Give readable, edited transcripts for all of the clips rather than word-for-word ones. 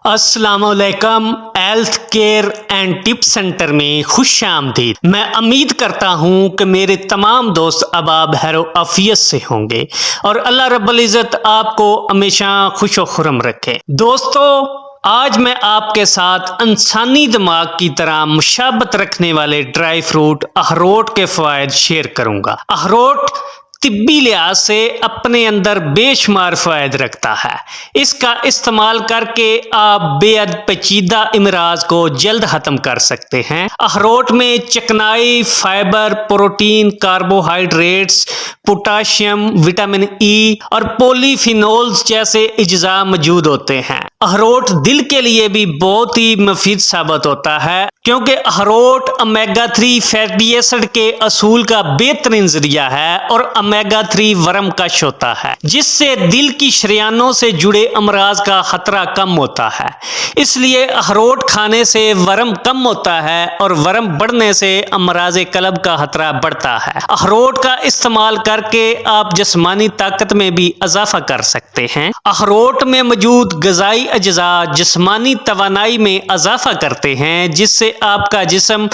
السلام علیکم۔ Health care and tip centre میں خوش آمدید۔ میں امید کرتا ہوں کہ میرے تمام دوست اب خیر و عافیت سے ہوں گے اور اللہ رب العزت آپ کو ہمیشہ خوش و خرم رکھے۔ دوستو، آج میں آپ کے ساتھ انسانی دماغ کی طرح مشابہت رکھنے والے ڈرائی فروٹ اخروٹ کے فوائد شیئر کروں گا۔ اخروٹ طبی لحاظ سے اپنے اندر بے شمار فوائد رکھتا ہے۔ اس کا استعمال کر کے آپ بے حد پیچیدہ امراض کو جلد ختم کر سکتے ہیں۔ اخروٹ میں چکنائی، fibre, protein, carbohydrates, potassium, vitamin E اور پولی فینولز جیسے اجزاء موجود ہوتے ہیں۔ اخروٹ دل کے لیے بھی بہت ہی مفید ثابت ہوتا ہے، کیونکہ اخروٹ اومیگا 3 فیٹی ایسڈ کے اصول کا بہترین ذریعہ ہے اور اومیگا 3 ورم کش ہوتا ہے، جس سے دل کی شریانوں سے جڑے امراض کا خطرہ کم ہوتا ہے۔ اس لیے اخروٹ کھانے سے ورم کم ہوتا ہے اور ورم بڑھنے سے امراض قلب کا خطرہ بڑھتا ہے۔ اخروٹ کا استعمال کر کے آپ جسمانی طاقت میں بھی اضافہ کر سکتے ہیں۔ اخروٹ میں موجود غذائی اجزاء جسمانی توانائی میں اضافہ کرتے ہیں، جس سے آپ کا جسم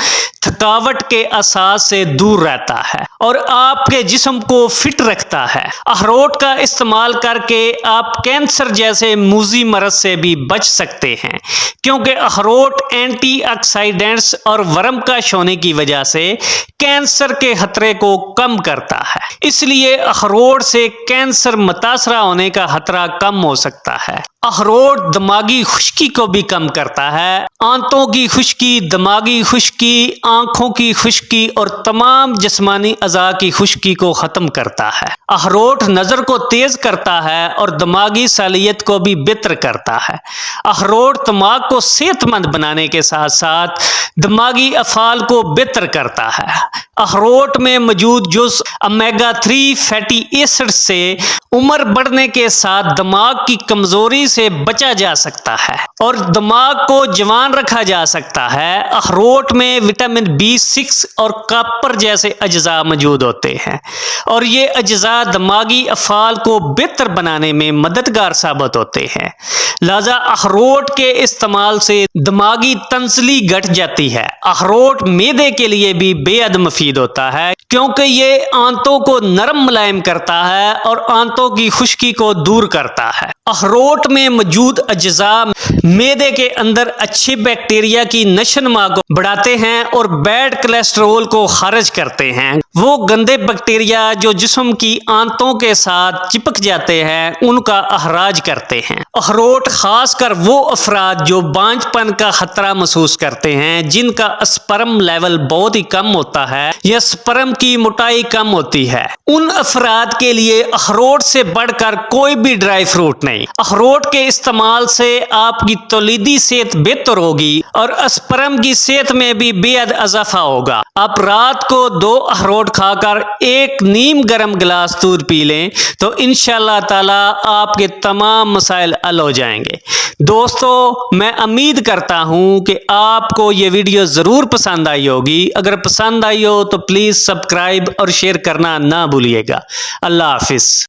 تھکاوٹ کے احساس سے دور رہتا ہے اور آپ کے جسم کو فٹ رکھتا ہے۔ اخروٹ کا استعمال کر کے آپ کینسر جیسے موذی مرض سے بھی بچ سکتے ہیں، کیونکہ اخروٹ اینٹی آکسیڈنٹس اور ورم کش ہونے کی وجہ سے کینسر کے خطرے کو کم کرتا ہے۔ اس لیے اخروٹ سے کینسر متاثرہ ہونے کا خطرہ کم ہو سکتا ہے۔ اخروٹ دماغی خشکی کو بھی کم کرتا ہے۔ آنتوں کی خشکی، دماغی خشکی، آنکھوں کی خشکی اور تمام جسمانی اعضاء کی خشکی کو ختم کرتا ہے۔ اخروٹ نظر کو تیز کرتا ہے اور دماغی صلاحیت کو بھی بہتر کرتا ہے۔ اخروٹ دماغ کو صحت مند بنانے کے ساتھ ساتھ دماغی افعال کو بہتر کرتا ہے۔ اخروٹ میں موجود جزء اومیگا 3 فیٹی ایسڈ سے عمر بڑھنے کے ساتھ دماغ کی کمزوری سے بچا جا سکتا ہے اور دماغ کو جوان رکھا جا سکتا ہے۔ اخروٹ میں وٹامن B6 اور کاپر جیسے اجزاء موجود ہوتے ہیں اور یہ اجزاء دماغی افعال کو بہتر بنانے میں مددگار ثابت ہوتے ہیں۔ لہذا اخروٹ کے استعمال سے دماغی تنزلی گھٹ جاتی ہے۔ اخروٹ معدے کے لیے بھی بے حد مفید ہوتا ہے، کیونکہ یہ آنتوں کو نرم ملائم کرتا ہے اور آنتوں کی خشکی کو دور کرتا ہے۔ اخروٹ میں موجود اجزاء معدے کے اندر اچھے بیکٹیریا کی نشوونما کو بڑھاتے ہیں اور بیڈ کولیسٹرول کو خارج کرتے ہیں۔ وہ گندے بیکٹیریا جو جسم کی آنتوں کے ساتھ چپک جاتے ہیں، ان کا اخراج کرتے ہیں۔ اخروٹ خاص کر وہ افراد جو بانجھ پن کا خطرہ محسوس کرتے ہیں، جن کا اسپرم لیول بہت ہی کم ہوتا ہے یا اسپرم کی موٹائی کم ہوتی ہے، ان افراد کے لیے اخروٹ سے بڑھ کر کوئی بھی ڈرائی فروٹ نہیں۔ اخروٹ کے استعمال سے آپ کی تولیدی صحت بہتر ہوگی اور اسپرم کی صحت میں بھی بے حد اضافہ ہوگا۔ آپ رات کو 2 اخروٹ کھا کر 1 نیم گرم گلاس دودھ پی لیں تو انشاءاللہ تعالی آپ کے تمام مسائل حل ہو جائیں گے۔ دوستو، میں امید کرتا ہوں کہ آپ کو یہ ویڈیو ضرور پسند آئی ہوگی۔ اگر پسند آئی ہو تو پلیز سبسکرائب اور شیئر کرنا نہ بھولیے گا۔ اللہ حافظ۔